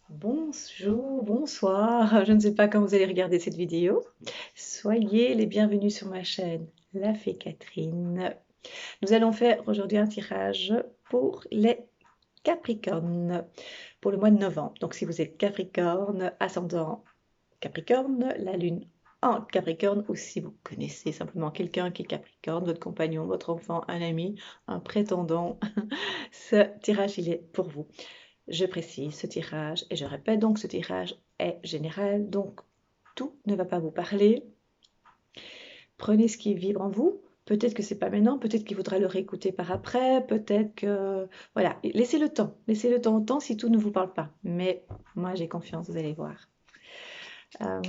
Bonjour, bonsoir, je ne sais pas quand vous allez regarder cette vidéo. Soyez les bienvenus sur ma chaîne, La Fée Catherine. Nous allons faire aujourd'hui un tirage pour les Capricornes, pour le mois de novembre. Donc si vous êtes Capricorne, ascendant Capricorne, la Lune en Capricorne, ou si vous connaissez simplement quelqu'un qui est Capricorne, votre compagnon, votre enfant, un ami, un prétendant, ce tirage il est pour vous. Je précise, ce tirage, et je répète donc, ce tirage est général, donc tout ne va pas vous parler. Prenez ce qui vibre en vous. Peut-être que c'est pas maintenant, peut-être qu'il faudra le réécouter par après, peut-être que... Voilà, laissez le temps au temps si tout ne vous parle pas. Mais moi j'ai confiance, vous allez voir. Euh,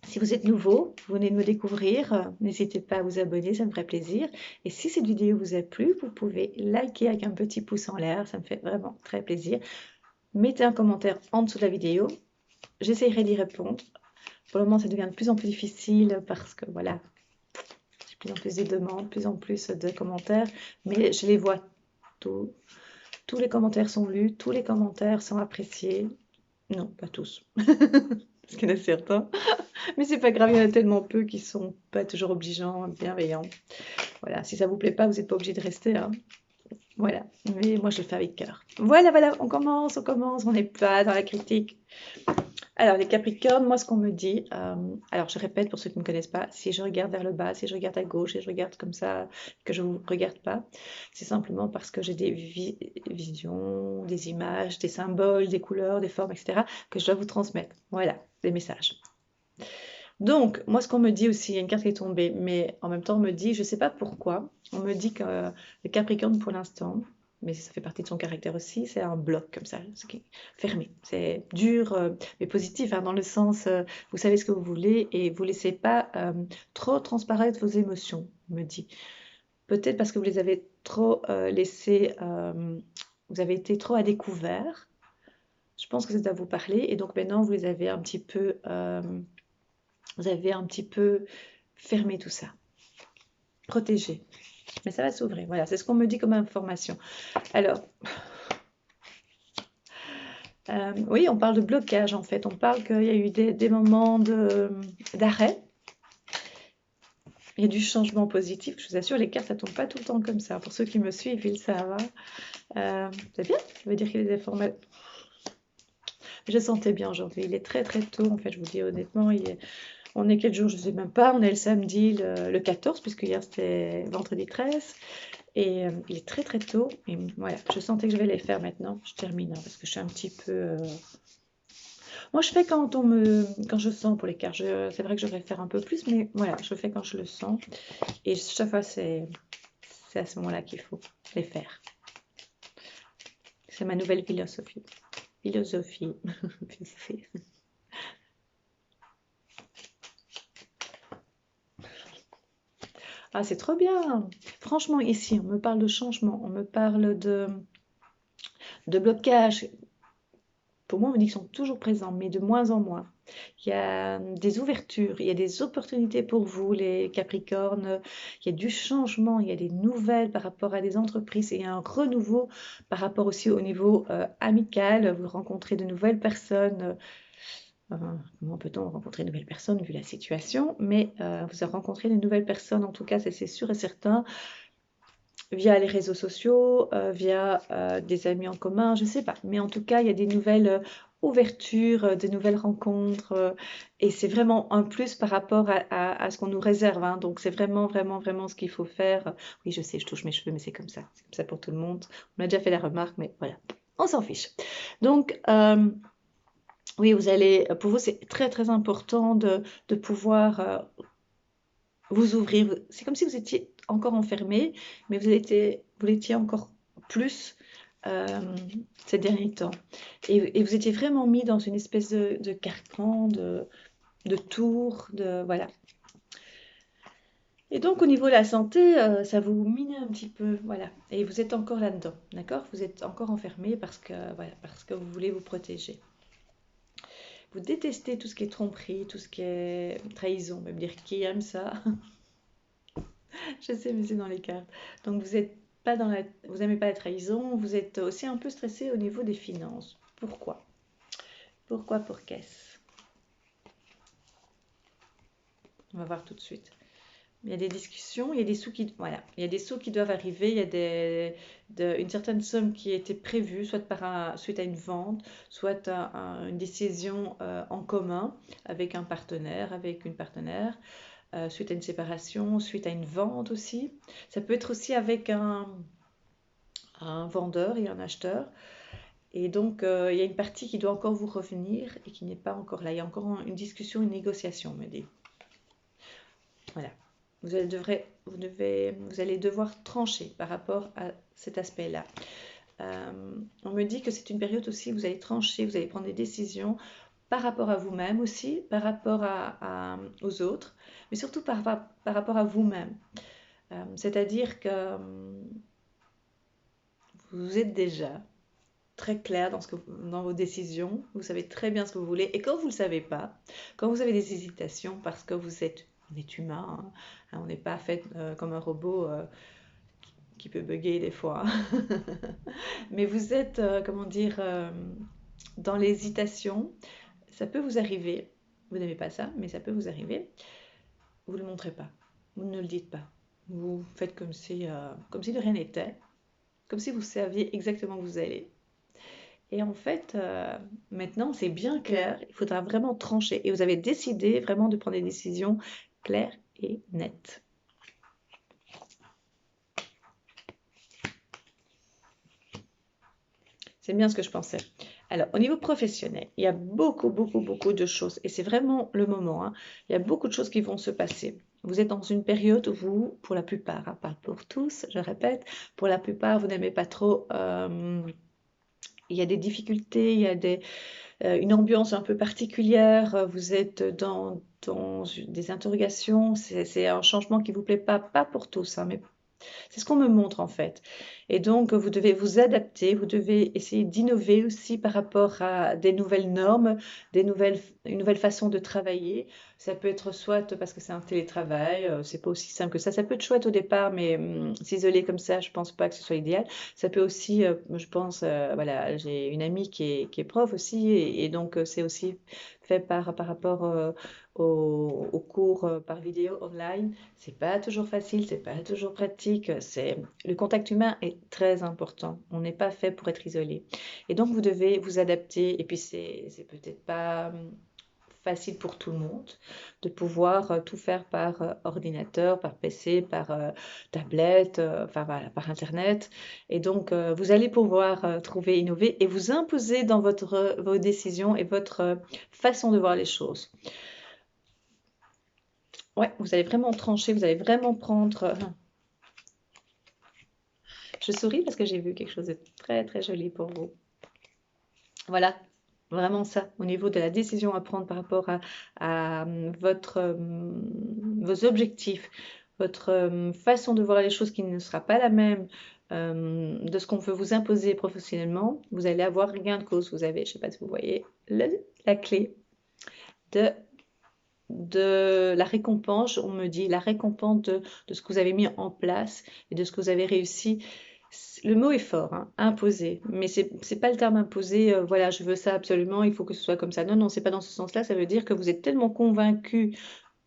Si vous êtes nouveau, vous venez de me découvrir, n'hésitez pas à vous abonner, ça me ferait plaisir. Et si cette vidéo vous a plu, vous pouvez liker avec un petit pouce en l'air, ça me fait vraiment très plaisir. Mettez un commentaire en dessous de la vidéo, j'essaierai d'y répondre. Pour le moment, ça devient de plus en plus difficile parce que voilà, j'ai de plus en plus de demandes, de plus en plus de commentaires, mais je les vois tous. Tous les commentaires sont lus, tous les commentaires sont appréciés. Non, pas tous, parce qu'il y en a certains. Mais c'est pas grave, il y en a tellement peu qui sont pas toujours obligeants, bienveillants. Voilà, si ça vous plaît pas, vous n'êtes pas obligé de rester, hein. Voilà, mais moi je le fais avec cœur. Voilà, voilà, on commence, on n'est pas dans la critique. Alors, les Capricornes, moi, ce qu'on me dit, alors je répète pour ceux qui ne me connaissent pas, si je regarde vers le bas, si je regarde à gauche, si je regarde comme ça, que je ne vous regarde pas, c'est simplement parce que j'ai des visions, des images, des symboles, des couleurs, des formes, etc., que je dois vous transmettre. Voilà, des messages. Donc, moi, ce qu'on me dit aussi, il y a une carte qui est tombée, mais en même temps, on me dit, je ne sais pas pourquoi, on me dit que le Capricorne, pour l'instant, mais ça fait partie de son caractère aussi, c'est un bloc comme ça, ce qui est fermé. C'est dur, mais positif, hein, dans le sens, vous savez ce que vous voulez et vous ne laissez pas trop transparaître vos émotions, on me dit. Peut-être parce que vous les avez trop laissées, vous avez été trop à découvert. Je pense que ça doit vous parler, et donc maintenant, vous les avez un petit peu... vous avez un petit peu fermé tout ça, protégé. Mais ça va s'ouvrir. Voilà, c'est ce qu'on me dit comme information. Alors, oui, on parle de blocage en fait. On parle qu'il y a eu des moments d'arrêt. Il y a du changement positif. Je vous assure, les cartes, ça ne tombe pas tout le temps comme ça. Pour ceux qui me suivent, ils savent. C'est bien. Ça veut dire qu'il y a des informations. Je sentais bien aujourd'hui. Il est très très tôt. En fait, je vous dis honnêtement, on est quel jour? Je ne sais même pas. On est le samedi le 14, puisque hier c'était vendredi 13. Et il est très très tôt. Et voilà, je sentais que je vais les faire maintenant. Je termine hein, parce que je suis un petit peu. Moi, je fais quand je sens pour les cartes. C'est vrai que je devrais faire un peu plus, mais voilà, je fais quand je le sens. Et chaque fois, c'est à ce moment-là qu'il faut les faire. C'est ma nouvelle philosophie. Philosophie. Ah, c'est trop bien. Franchement, ici, on me parle de changement, on me parle de blocage. Pour moi, on me dit qu'ils sont toujours présents, mais de moins en moins. Il y a des ouvertures, il y a des opportunités pour vous, les Capricornes. Il y a du changement, il y a des nouvelles par rapport à des entreprises et un renouveau par rapport aussi au niveau amical. Vous rencontrez de nouvelles personnes. Comment peut-on rencontrer de nouvelles personnes vu la situation? Mais vous avez rencontré de nouvelles personnes, en tout cas, c'est sûr et certain, via les réseaux sociaux, via des amis en commun, je ne sais pas. Mais en tout cas, il y a des nouvelles ouvertures, des nouvelles rencontres. Et c'est vraiment un plus par rapport à ce qu'on nous réserve, hein. Donc c'est vraiment, vraiment, vraiment ce qu'il faut faire. Oui, je sais, je touche mes cheveux, mais c'est comme ça. C'est comme ça pour tout le monde. On a déjà fait la remarque, mais voilà, on s'en fiche. Donc, oui, pour vous, c'est très, très important de pouvoir vous ouvrir. C'est comme si vous étiez encore enfermé, mais vous l'étiez encore plus euh, ces derniers temps. Et vous étiez vraiment mis dans une espèce de carcan, de tour, voilà. Et donc au niveau de la santé, ça vous mine un petit peu, voilà. Et vous êtes encore là-dedans, d'accord? Vous êtes encore enfermé voilà, parce que vous voulez vous protéger. Vous détestez tout ce qui est tromperie, tout ce qui est trahison, même dire qui aime ça. Je sais, mais c'est dans les cartes. Donc vous êtes pas vous n'aimez pas la trahison, vous êtes aussi un peu stressé au niveau des finances. Pourquoi? Pourquoi pour qu'est-ce? On va voir tout de suite. Il y a des discussions, il y a des sous qui, voilà, il y a des sous qui doivent arriver, il y a une certaine somme qui a été prévue, soit suite à une vente, soit à une décision en commun avec un partenaire, avec une partenaire, suite à une séparation, suite à une vente aussi. Ça peut être aussi avec un vendeur et un acheteur. Et donc, il y a une partie qui doit encore vous revenir et qui n'est pas encore là. Il y a encore une discussion, une négociation, on me dit. Voilà. Vous allez devoir trancher par rapport à cet aspect-là. On me dit que c'est une période aussi où vous allez trancher, vous allez prendre des décisions par rapport à vous-même aussi, par rapport aux autres, mais surtout par rapport à vous-même. C'est-à-dire que vous êtes déjà très clair dans vos décisions, vous savez très bien ce que vous voulez, et quand vous ne le savez pas, quand vous avez des hésitations, parce que on est humain, hein, on n'est pas fait comme un robot qui peut bugger des fois, mais vous êtes, comment dire, dans l'hésitation, ça peut vous arriver, vous n'aimez pas ça, mais ça peut vous arriver, vous ne le montrez pas, vous ne le dites pas, vous faites comme si de rien n'était, comme si vous saviez exactement où vous allez. Et en fait, maintenant, c'est bien clair, il faudra vraiment trancher. Et vous avez décidé vraiment de prendre des décisions claires et nettes. C'est bien ce que je pensais. Alors, au niveau professionnel, il y a beaucoup, beaucoup, beaucoup de choses. Et c'est vraiment le moment, hein. Il y a beaucoup de choses qui vont se passer. Vous êtes dans une période où vous, pour la plupart, hein, pas pour tous, je répète, pour la plupart, vous n'aimez pas trop... il y a des difficultés, il y a une ambiance un peu particulière, vous êtes dans des interrogations, c'est un changement qui ne vous plaît pas pour tous, hein, mais c'est ce qu'on me montre en fait. Et donc, vous devez vous adapter, vous devez essayer d'innover aussi par rapport à des nouvelles normes, une nouvelle façon de travailler. Ça peut être soit parce que c'est un télétravail, c'est pas aussi simple que ça. Ça peut être chouette au départ, mais s'isoler comme ça, je pense pas que ce soit idéal. Ça peut aussi, je pense, voilà, j'ai une amie qui est prof aussi, et donc c'est aussi fait par rapport aux cours par vidéo online. C'est pas toujours facile, c'est pas toujours pratique. Le contact humain est très important. On n'est pas fait pour être isolé. Et donc vous devez vous adapter. Et puis c'est peut-être pas facile pour tout le monde de pouvoir tout faire par ordinateur, par PC, par tablette, enfin voilà, par Internet. Et donc vous allez pouvoir trouver, innover et vous imposer dans vos décisions et votre façon de voir les choses. Ouais, vous allez vraiment trancher, vous allez vraiment prendre... Je souris parce que j'ai vu quelque chose de très très joli pour vous. Voilà, vraiment ça, au niveau de la décision à prendre par rapport à vos objectifs, votre façon de voir les choses qui ne sera pas la même de ce qu'on veut vous imposer professionnellement, vous allez avoir gain de cause. Vous avez, je ne sais pas si vous voyez, la clé de la récompense, on me dit, la récompense de ce que vous avez mis en place et de ce que vous avez réussi. Le mot est fort, hein, imposer, mais c'est pas le terme imposer, voilà, je veux ça absolument, il faut que ce soit comme ça. Non, non, c'est pas dans ce sens-là, ça veut dire que vous êtes tellement convaincu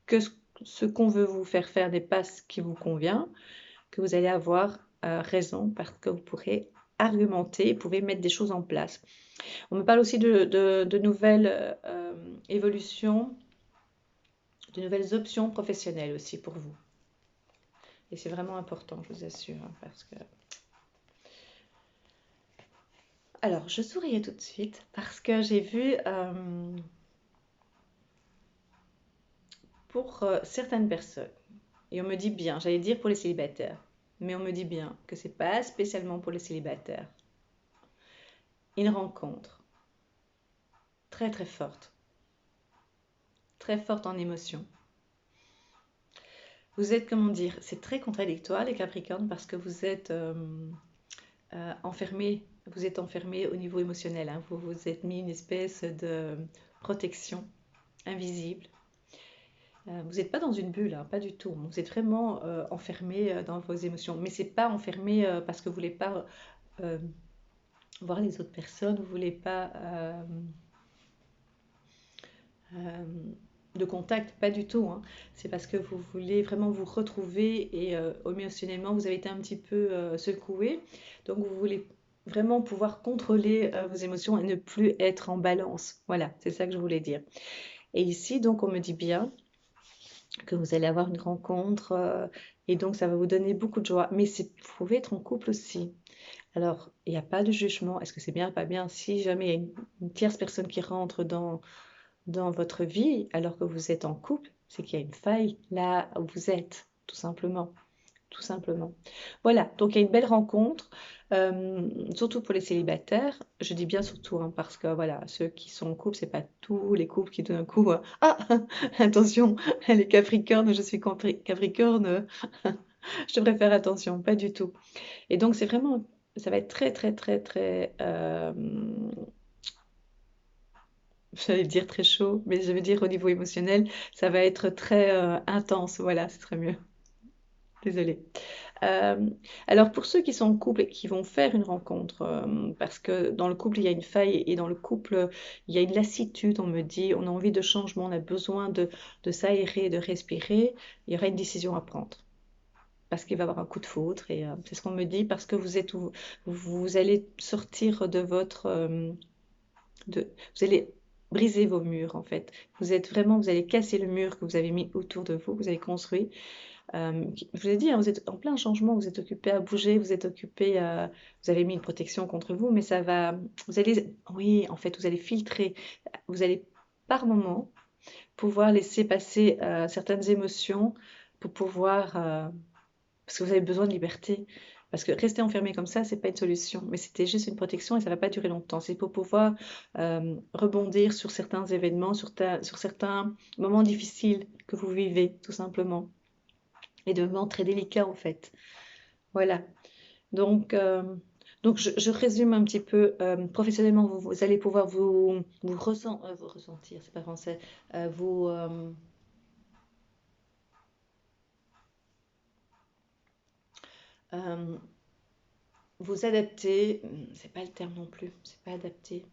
que ce qu'on veut vous faire faire n'est pas ce qui vous convient, que vous allez avoir raison, parce que vous pourrez argumenter, vous pouvez mettre des choses en place. On me parle aussi de nouvelles évolutions, de nouvelles options professionnelles aussi pour vous. Et c'est vraiment important, je vous assure, hein, parce que... Alors, je souriais tout de suite parce que j'ai vu pour certaines personnes, et on me dit bien, j'allais dire pour les célibataires, mais on me dit bien que c'est pas spécialement pour les célibataires. Une rencontre très très forte en émotion. Vous êtes, comment dire, c'est très contradictoire les Capricornes parce que vous êtes enfermé, au niveau émotionnel, hein. Vous vous êtes mis une espèce de protection invisible. Vous n'êtes pas dans une bulle, hein, pas du tout. Vous êtes vraiment enfermé dans vos émotions. Mais c'est pas enfermé parce que vous voulez pas voir les autres personnes, vous voulez pas de contact, pas du tout, hein. C'est parce que vous voulez vraiment vous retrouver et émotionnellement, vous avez été un petit peu secoué. Donc, vous voulez vraiment pouvoir contrôler vos émotions et ne plus être en balance. Voilà, c'est ça que je voulais dire. Et ici, donc, on me dit bien que vous allez avoir une rencontre et donc ça va vous donner beaucoup de joie. Mais vous pouvez être en couple aussi. Alors, il n'y a pas de jugement. Est-ce que c'est bien, pas bien? Si jamais il y a une tierce personne qui rentre dans votre vie alors que vous êtes en couple, c'est qu'il y a une faille là où vous êtes, tout simplement. Tout simplement. Voilà, donc il y a une belle rencontre, surtout pour les célibataires. Je dis bien surtout, hein, parce que voilà, ceux qui sont en couple, c'est pas tous les couples qui tout d'un coup, ah, attention, elle est Capricorne, je suis Capricorne, je devrais faire attention, pas du tout. Et donc c'est vraiment, ça va être très très très très, j'allais dire très chaud, mais je veux dire au niveau émotionnel, ça va être très intense. Voilà, ce serait mieux. Désolée. Euh, alors pour ceux qui sont en couple et qui vont faire une rencontre, parce que dans le couple il y a une faille et dans le couple il y a une lassitude, on me dit, on a envie de changement, on a besoin de s'aérer, de respirer, il y aura une décision à prendre. Parce qu'il va y avoir un coup de foudre et c'est ce qu'on me dit parce que vous allez sortir de votre vous allez briser vos murs en fait. Vous allez casser le mur que vous avez mis autour de vous, que vous avez construit. Je vous ai dit, hein, vous êtes en plein changement, vous êtes occupé à bouger, vous êtes occupé à... Vous avez mis une protection contre vous, mais ça va... Vous allez... Oui, en fait, vous allez filtrer. Vous allez, par moment, pouvoir laisser passer certaines émotions pour pouvoir... parce que vous avez besoin de liberté. Parce que rester enfermé comme ça, c'est pas une solution. Mais c'était juste une protection et ça va pas durer longtemps. C'est pour pouvoir rebondir sur certains événements, sur certains moments difficiles que vous vivez, tout simplement. Et de moments très délicats, en fait. Voilà. Donc, je résume un petit peu. Professionnellement, vous allez pouvoir vous ressentir, c'est pas français, euh, vous adapter. C'est pas le terme non plus. C'est pas adapter.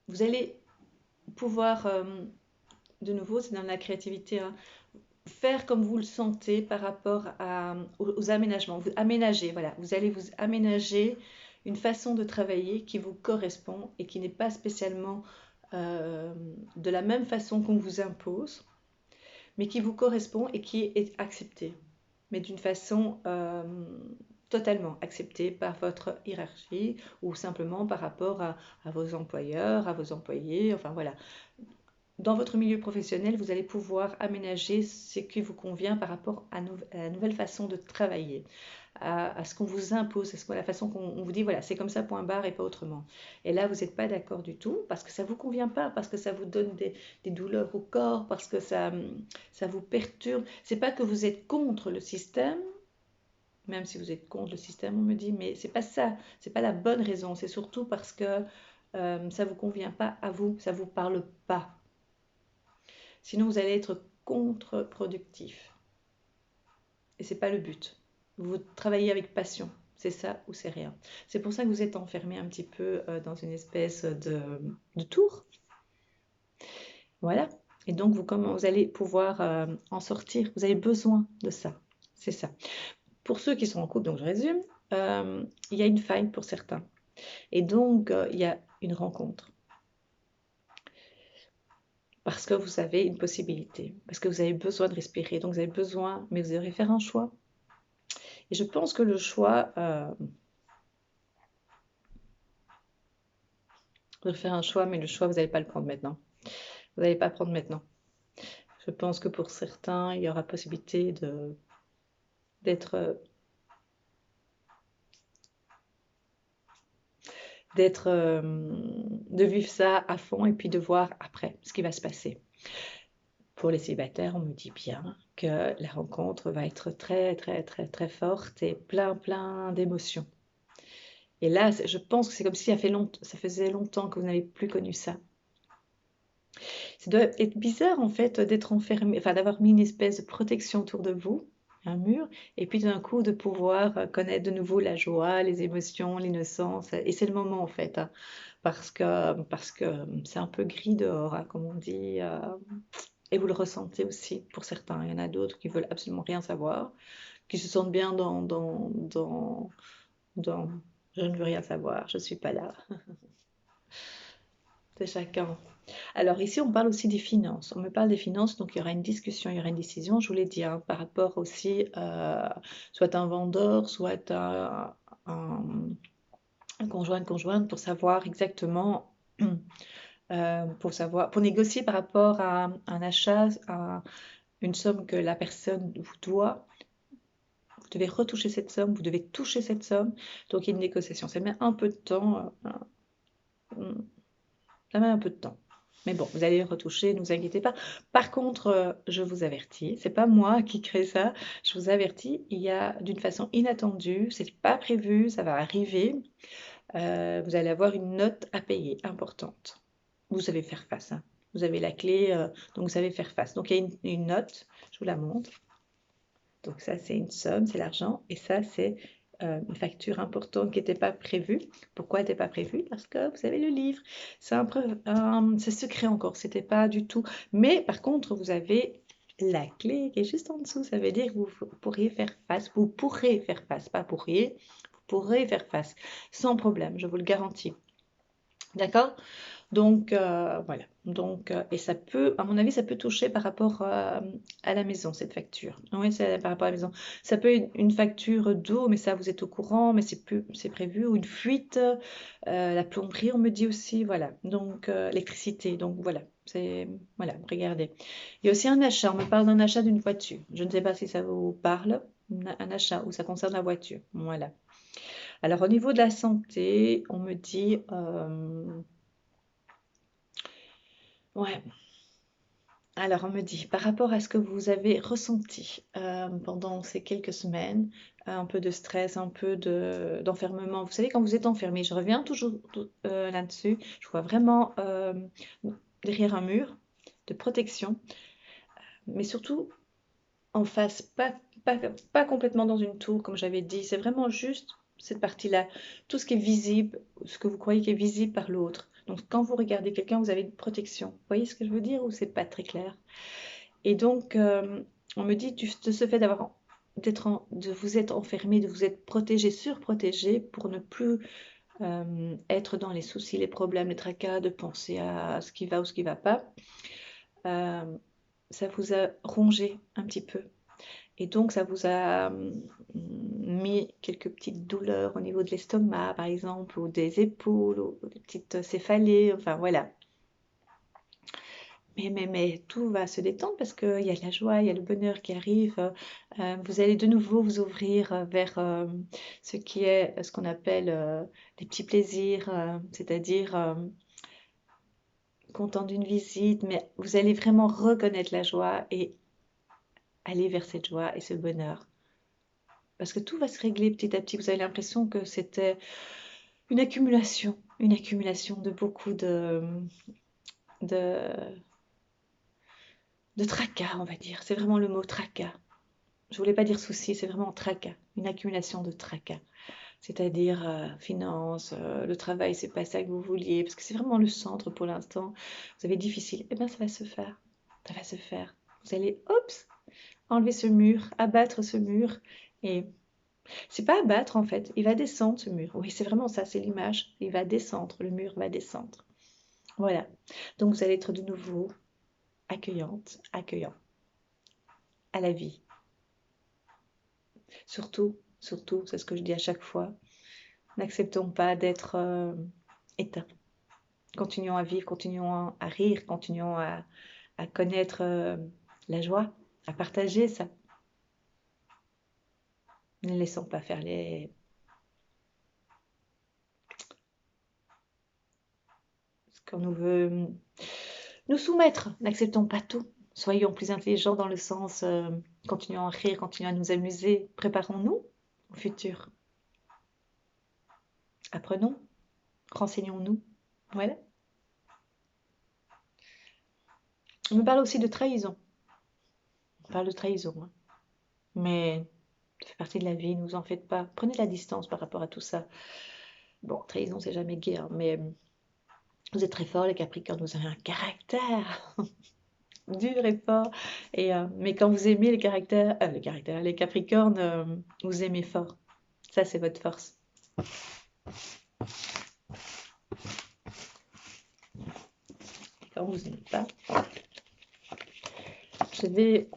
Vous allez pouvoir, de nouveau, c'est dans la créativité, hein, faire comme vous le sentez par rapport aux aménagements. Vous aménagez, voilà. Vous allez vous aménager une façon de travailler qui vous correspond et qui n'est pas spécialement de la même façon qu'on vous impose, mais qui vous correspond et qui est acceptée, mais d'une façon totalement acceptée par votre hiérarchie ou simplement par rapport à vos employeurs, à vos employés, enfin voilà. Dans votre milieu professionnel, vous allez pouvoir aménager ce qui vous convient par rapport à la nouvelle façon de travailler, à ce qu'on vous impose, à la façon qu'on vous dit, voilà, c'est comme ça, point barre et pas autrement. Et là, vous n'êtes pas d'accord du tout parce que ça ne vous convient pas, parce que ça vous donne des douleurs au corps, parce que ça vous perturbe. C'est pas que vous êtes contre le système, même si vous êtes contre le système, on me dit, mais c'est pas ça, c'est pas la bonne raison. C'est surtout parce que ça vous convient pas à vous, ça vous parle pas. Sinon, vous allez être contre-productif. Et c'est pas le but. Vous travaillez avec passion. C'est ça ou c'est rien. C'est pour ça que vous êtes enfermé un petit peu dans une espèce de tour. Voilà. Et donc, vous allez pouvoir en sortir. Vous avez besoin de ça. C'est ça. Pour ceux qui sont en couple, donc je résume, il y a une faille pour certains. Et donc, il y a une rencontre. Parce que vous avez une possibilité. Parce que vous avez besoin de respirer. Donc, vous avez besoin, mais vous devrez faire un choix. Et je pense que le choix, vous devrez faire un choix, mais le choix, vous n'allez pas le prendre maintenant. Vous n'allez pas le prendre maintenant. Je pense que pour certains, il y aura possibilité d'être, de vivre ça à fond et puis de voir après ce qui va se passer. Pour les célibataires, on me dit bien que la rencontre va être très, très, très, très forte et plein, plein d'émotions. Et là, je pense que c'est comme si ça faisait longtemps que vous n'avez plus connu ça. Ça doit être bizarre en fait d'être enfermé, enfin d'avoir mis une espèce de protection autour de vous un mur, et puis d'un coup de pouvoir connaître de nouveau la joie, les émotions, l'innocence, et c'est le moment en fait, hein, parce que c'est un peu gris dehors, hein, comme on dit, et vous le ressentez aussi pour certains. Il y en a d'autres qui veulent absolument rien savoir, qui se sentent bien dans je ne veux rien savoir, je suis pas là. C'est chacun. Alors ici, on parle aussi des finances. On me parle des finances, donc il y aura une discussion, il y aura une décision, je vous l'ai dit, hein, par rapport aussi, soit un vendeur, soit un, un conjoint, une conjointe, pour savoir exactement, pour savoir, pour négocier par rapport à un achat, à une somme que la personne vous doit. Vous devez retoucher cette somme, vous devez toucher cette somme, donc il y a une négociation. Ça met un peu de temps, ça met un peu de temps. Mais bon, vous allez retoucher, ne vous inquiétez pas. Par contre, je vous avertis, c'est pas moi qui crée ça, je vous avertis, il y a d'une façon inattendue, c'est pas prévu, ça va arriver, vous allez avoir une note à payer importante. Vous savez faire face, hein. Vous avez la clé, donc vous savez faire face. Donc il y a une note, je vous la montre. Donc ça, c'est une somme, c'est l'argent, et ça, c'est une facture importante qui n'était pas prévue. Pourquoi elle n'était pas prévue? Parce que vous avez le livre. C'est secret encore, c'était pas du tout. Mais par contre, vous avez la clé qui est juste en dessous. Ça veut dire que vous pourriez faire face. Vous pourrez faire face, pas pourriez. Vous pourrez faire face sans problème, je vous le garantis. D'accord? Donc voilà. Donc, et ça peut, à mon avis, ça peut toucher par rapport à la maison, cette facture. Oui, c'est par rapport à la maison. Ça peut être une facture d'eau, mais ça, vous êtes au courant, mais c'est prévu, ou une fuite, la plomberie, on me dit aussi, voilà. Donc, l'électricité, donc voilà. Voilà, regardez. Il y a aussi un achat, on me parle d'un achat d'une voiture. Je ne sais pas si ça vous parle, un achat, ou ça concerne la voiture. Voilà. Alors, au niveau de la santé, on me dit, ouais. Alors, on me dit, par rapport à ce que vous avez ressenti pendant ces quelques semaines, un peu de stress, un peu d'enfermement. Vous savez, quand vous êtes enfermé, je reviens toujours là-dessus, je vois vraiment derrière un mur de protection, mais surtout en face, pas, pas complètement dans une tour, comme j'avais dit, c'est vraiment juste cette partie-là, tout ce qui est visible, ce que vous croyez qui est visible par l'autre. Donc, quand vous regardez quelqu'un, vous avez une protection. Vous voyez ce que je veux dire ou c'est pas très clair? Et donc, on me dit de ce fait de vous être enfermé, de vous être protégé, surprotégé pour ne plus être dans les soucis, les problèmes, les tracas, de penser à ce qui va ou ce qui ne va pas. Ça vous a rongé un petit peu. Et donc, ça vous a mis quelques petites douleurs au niveau de l'estomac, par exemple, ou des épaules, ou des petites céphalées, enfin voilà. Mais tout va se détendre parce qu'il y a la joie, il y a le bonheur qui arrive. Vous allez de nouveau vous ouvrir vers ce qui est ce qu'on appelle des petits plaisirs, c'est-à-dire content d'une visite, mais vous allez vraiment reconnaître la joie et aller vers cette joie et ce bonheur. Parce que tout va se régler petit à petit. Vous avez l'impression que c'était une accumulation de beaucoup de, de tracas, on va dire. C'est vraiment le mot tracas. Je voulais pas dire souci, c'est vraiment tracas, une accumulation de tracas. C'est-à-dire finances, le travail, c'est pas ça que vous vouliez, parce que c'est vraiment le centre pour l'instant. Vous avez difficile, eh bien ça va se faire, ça va se faire. Vous allez, oups, enlever ce mur, abattre ce mur, et c'est pas abattre en fait, il va descendre ce mur. Oui, c'est vraiment ça, c'est l'image. Il va descendre, le mur va descendre. Voilà. Donc vous allez être de nouveau accueillante, accueillant à la vie. Surtout, surtout, c'est ce que je dis à chaque fois. N'acceptons pas d'être éteints. Continuons à vivre, continuons à rire, continuons à connaître la joie, à partager ça. Ne laissons pas faire ce qu'on nous veut nous soumettre. N'acceptons pas tout. Soyons plus intelligents dans le sens, continuons à rire, continuons à nous amuser. Préparons-nous au futur. Apprenons, renseignons-nous. Voilà. On me parle aussi de trahison. On parle de trahison, hein. mais ça fait partie de la vie, ne vous en faites pas. Prenez la distance par rapport à tout ça. Bon, trahison, c'est jamais gai, hein, mais vous êtes très fort, les Capricornes, vous avez un caractère dur et fort. Mais quand vous aimez les Capricornes, vous aimez fort. Ça, c'est votre force. Quand vous n'aimez pas, je vais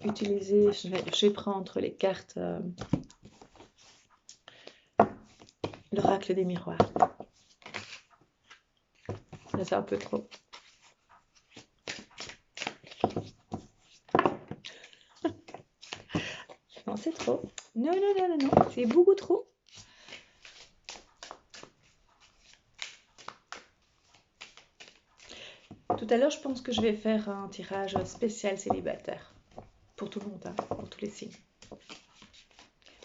utiliser, je vais prendre les cartes, l'oracle des miroirs. Ça, c'est un peu trop. Non, c'est trop. Non, non, non, non, non, c'est beaucoup trop. Tout à l'heure, je pense que je vais faire un tirage spécial célibataire. Pour tout le monde, hein, pour tous les signes.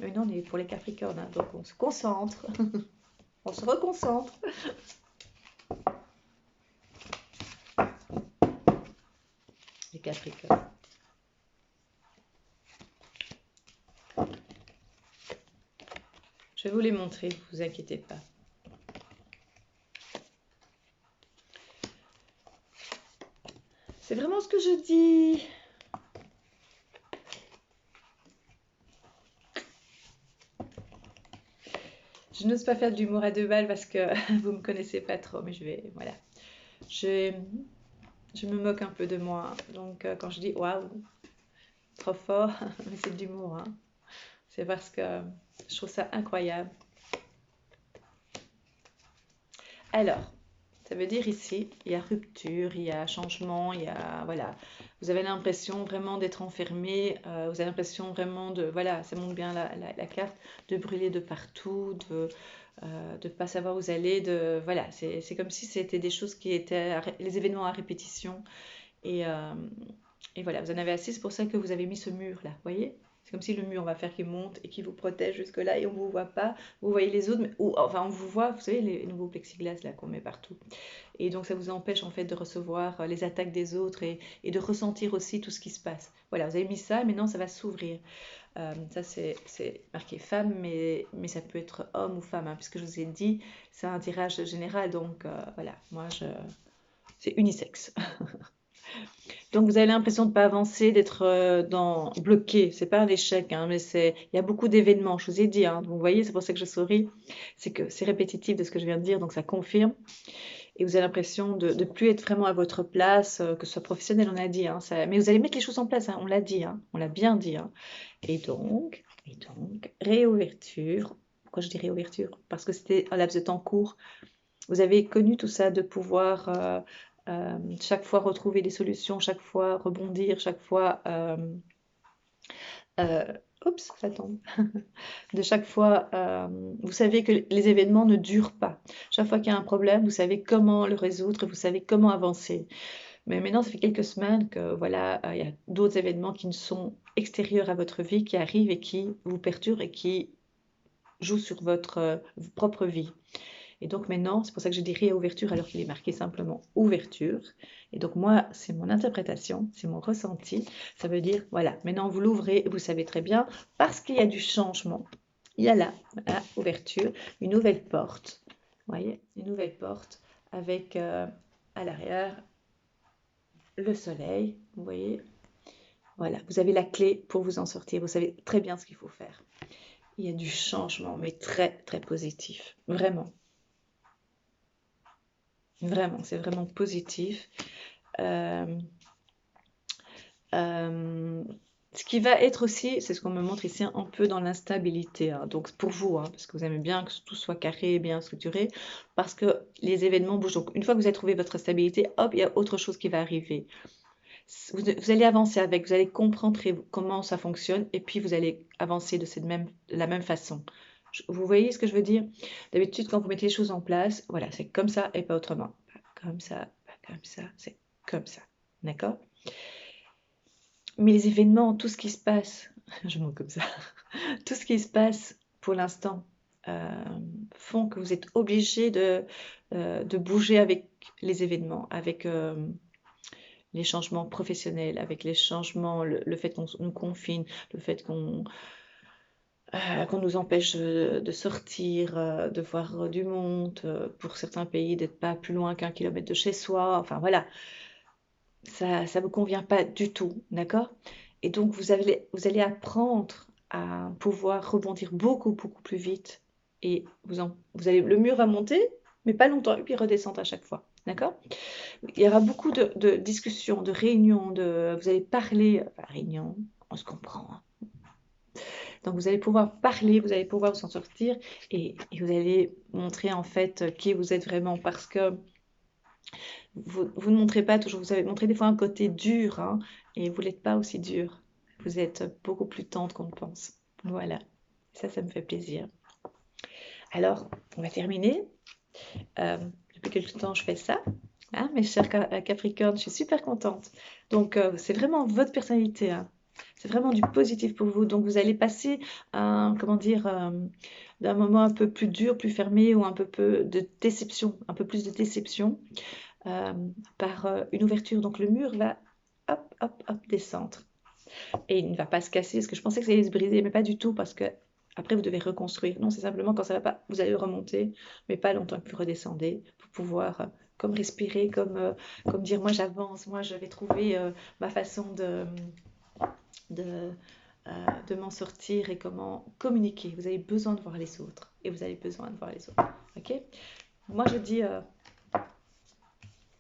Mais non, on est pour les Capricornes, hein, donc on se concentre. On se reconcentre. Les Capricornes. Je vais vous les montrer, ne vous inquiétez pas. C'est vraiment ce que je dis. Je n'ose pas faire d'humour à deux balles parce que vous me connaissez pas trop, mais voilà. Je me moque un peu de moi. Donc quand je dis waouh, trop fort, mais c'est de l'humour, hein. C'est parce que je trouve ça incroyable. Alors, ça veut dire ici, il y a rupture, il y a changement, il y a, voilà. Vous avez l'impression vraiment d'être enfermé, vous avez l'impression vraiment de, voilà, ça montre bien la carte, de brûler de partout, de ne pas savoir où vous allez, voilà, c'est comme si c'était des choses qui étaient, les événements à répétition. Et, euh, et voilà, vous en avez assez, c'est pour ça que vous avez mis ce mur là, vous voyez? C'est comme si le mur, on va faire qu'il monte et qu'il vous protège jusque-là et on ne vous voit pas. Vous voyez les autres, ou enfin on vous voit, vous savez, les nouveaux plexiglas là qu'on met partout. Et donc ça vous empêche en fait de recevoir les attaques des autres et de ressentir aussi tout ce qui se passe. Voilà, vous avez mis ça, maintenant ça va s'ouvrir. Ça c'est marqué femme, mais ça peut être homme ou femme, hein, puisque je vous ai dit, c'est un tirage général, donc voilà, c'est unisexe. Donc vous avez l'impression de ne pas avancer, d'être bloqué. C'est pas un échec, hein, mais il y a beaucoup d'événements. Je vous ai dit, hein, vous voyez, c'est pour ça que je souris. C'est que c'est répétitif de ce que je viens de dire, donc ça confirme. Et vous avez l'impression de ne plus être vraiment à votre place, que ce soit professionnel, on a dit, hein, mais vous allez mettre les choses en place, hein, on l'a dit, hein, on l'a bien dit, hein. Et donc, réouverture. Pourquoi je dis réouverture? Parce que c'était un laps de temps court. Vous avez connu tout ça de pouvoir chaque fois retrouver des solutions, chaque fois rebondir, chaque fois... euh, oups, ça tombe. De chaque fois, vous savez que les événements ne durent pas. Chaque fois qu'il y a un problème, vous savez comment le résoudre, vous savez comment avancer. Mais maintenant, ça fait quelques semaines que voilà, il y a d'autres événements qui ne sont extérieurs à votre vie, qui arrivent et qui vous perturbent et qui jouent sur votre propre vie. Et donc maintenant, c'est pour ça que j'ai dit réouverture alors qu'il est marqué simplement ouverture. Et donc moi, c'est mon interprétation, c'est mon ressenti. Ça veut dire, voilà, maintenant vous l'ouvrez, vous savez très bien, parce qu'il y a du changement. Il y a là, voilà, ouverture, une nouvelle porte. Vous voyez, une nouvelle porte avec à l'arrière le soleil. Vous voyez, voilà, vous avez la clé pour vous en sortir. Vous savez très bien ce qu'il faut faire. Il y a du changement, mais très, très positif. Vraiment. Vraiment, c'est vraiment positif. Euh, euh, Ce qui va être aussi, c'est ce qu'on me montre ici, un peu dans l'instabilité, hein. Donc pour vous, hein, parce que vous aimez bien que tout soit carré, bien structuré, parce que les événements bougent. Donc une fois que vous avez trouvé votre stabilité, hop, il y a autre chose qui va arriver. Vous allez avancer avec, vous allez comprendre comment ça fonctionne, et puis vous allez avancer de la même façon. Vous voyez ce que je veux dire? D'habitude, quand vous mettez les choses en place, voilà, c'est comme ça et pas autrement. Pas comme ça, pas comme ça, c'est comme ça. D'accord? Mais les événements, tout ce qui se passe, je montre comme ça, tout ce qui se passe pour l'instant font que vous êtes obligé de bouger avec les événements, avec les changements professionnels, avec les changements, le fait qu'on nous confine, le fait qu'on nous empêche de sortir, de voir du monde, pour certains pays, d'être pas plus loin qu'1 kilomètre de chez soi. Enfin voilà, ça vous convient pas du tout, d'accord? Et donc vous allez apprendre à pouvoir rebondir beaucoup, beaucoup plus vite et le mur va monter, mais pas longtemps et puis redescendre à chaque fois, d'accord? Il y aura beaucoup de discussions, de réunions, vous allez parler, enfin réunions, on se comprend, hein. Donc vous allez pouvoir parler, vous allez pouvoir vous en sortir et vous allez montrer en fait qui vous êtes vraiment parce que vous ne montrez pas toujours, vous avez montré des fois un côté dur, hein, et vous n'êtes pas aussi dur. Vous êtes beaucoup plus tendre qu'on ne pense. Voilà, ça me fait plaisir. Alors, on va terminer. Depuis quelque temps, je fais ça. Hein, mes chers Capricornes, je suis super contente. Donc, c'est vraiment votre personnalité, hein. C'est vraiment du positif pour vous. Donc, vous allez passer comment dire, d'un moment un peu plus dur, plus fermé ou un peu de déception, un peu plus de déception par une ouverture. Donc, le mur va hop, hop, hop, descendre. Et il ne va pas se casser, parce que je pensais que ça allait se briser, mais pas du tout, parce que après vous devez reconstruire. Non, c'est simplement quand ça va pas, vous allez remonter, mais pas longtemps que vous redescendez, pour pouvoir comme respirer, comme dire moi j'avance, moi je vais trouver ma façon de, de m'en sortir et comment communiquer. Vous avez besoin de voir les autres, et vous avez besoin de voir les autres. Ok? Moi je dis,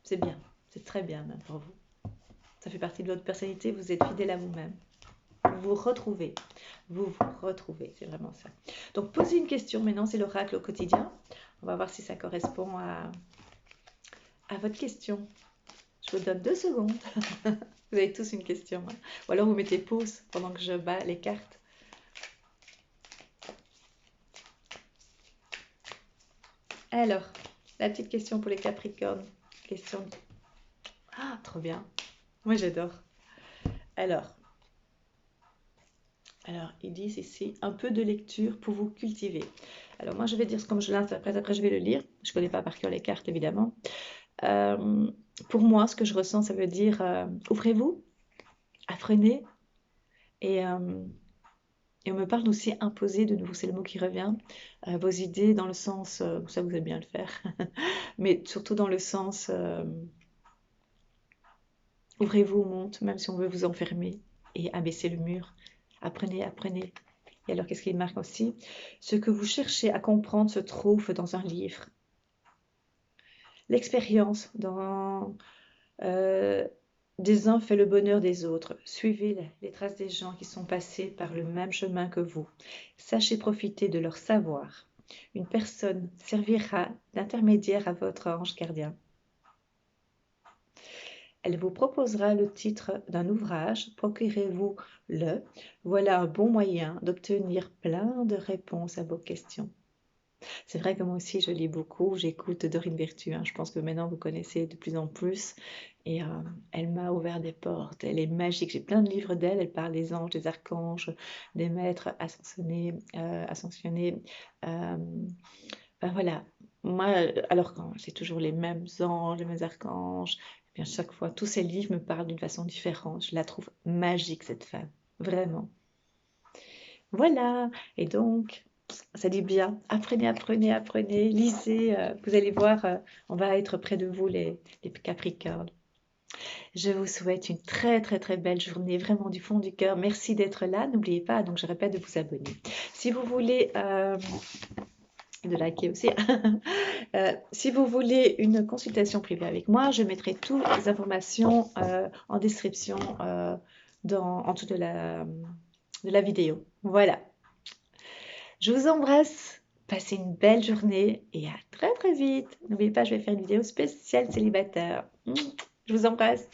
c'est bien, c'est très bien même pour vous. Ça fait partie de votre personnalité, vous êtes fidèle à vous-même. Vous retrouvez, c'est vraiment ça. Donc, posez une question maintenant, c'est l'oracle au quotidien. On va voir si ça correspond à votre question. Je vous donne 2 secondes. Vous avez tous une question, hein. Ou alors vous mettez pause pendant que je bats les cartes. Alors, la petite question pour les Capricornes. Question. Ah, trop bien. Moi, j'adore. Alors, ils disent ici, un peu de lecture pour vous cultiver. Alors, moi, je vais dire comme je l'interprète, après je vais le lire. Je ne connais pas par cœur les cartes, évidemment. Pour moi, ce que je ressens, ça veut dire ouvrez-vous, apprenez. Et on me parle aussi imposer, de nouveau, c'est le mot qui revient, vos idées dans le sens, ça vous allez bien le faire, mais surtout dans le sens, ouvrez-vous au monde, même si on veut vous enfermer et abaisser le mur. Apprenez, apprenez. Et alors, qu'est-ce qu'il marque aussi? Ce que vous cherchez à comprendre se trouve dans un livre. L'expérience des uns fait le bonheur des autres. Suivez les traces des gens qui sont passés par le même chemin que vous. Sachez profiter de leur savoir. Une personne servira d'intermédiaire à votre ange gardien. Elle vous proposera le titre d'un ouvrage, procurez-vous-le. Voilà un bon moyen d'obtenir plein de réponses à vos questions. C'est vrai que moi aussi je lis beaucoup, j'écoute Dorine Virtue, hein. Je pense que maintenant vous connaissez de plus en plus et elle m'a ouvert des portes, elle est magique, j'ai plein de livres d'elle, elle parle des anges, des archanges, des maîtres ascensionnés, ben voilà, moi alors quand c'est toujours les mêmes anges, les mêmes archanges, et bien chaque fois tous ces livres me parlent d'une façon différente, je la trouve magique cette femme, vraiment. Voilà, et donc ça dit bien, apprenez, apprenez, apprenez, lisez, vous allez voir, on va être près de vous les Capricornes. Je vous souhaite une très très très belle journée, vraiment du fond du cœur. Merci d'être là, n'oubliez pas, donc je répète, de vous abonner. Si vous voulez, de liker aussi, si vous voulez une consultation privée avec moi, je mettrai toutes les informations en description en dessous de la vidéo. Voilà. Je vous embrasse, passez une belle journée et à très très vite. N'oubliez pas, je vais faire une vidéo spéciale célibataire. Je vous embrasse.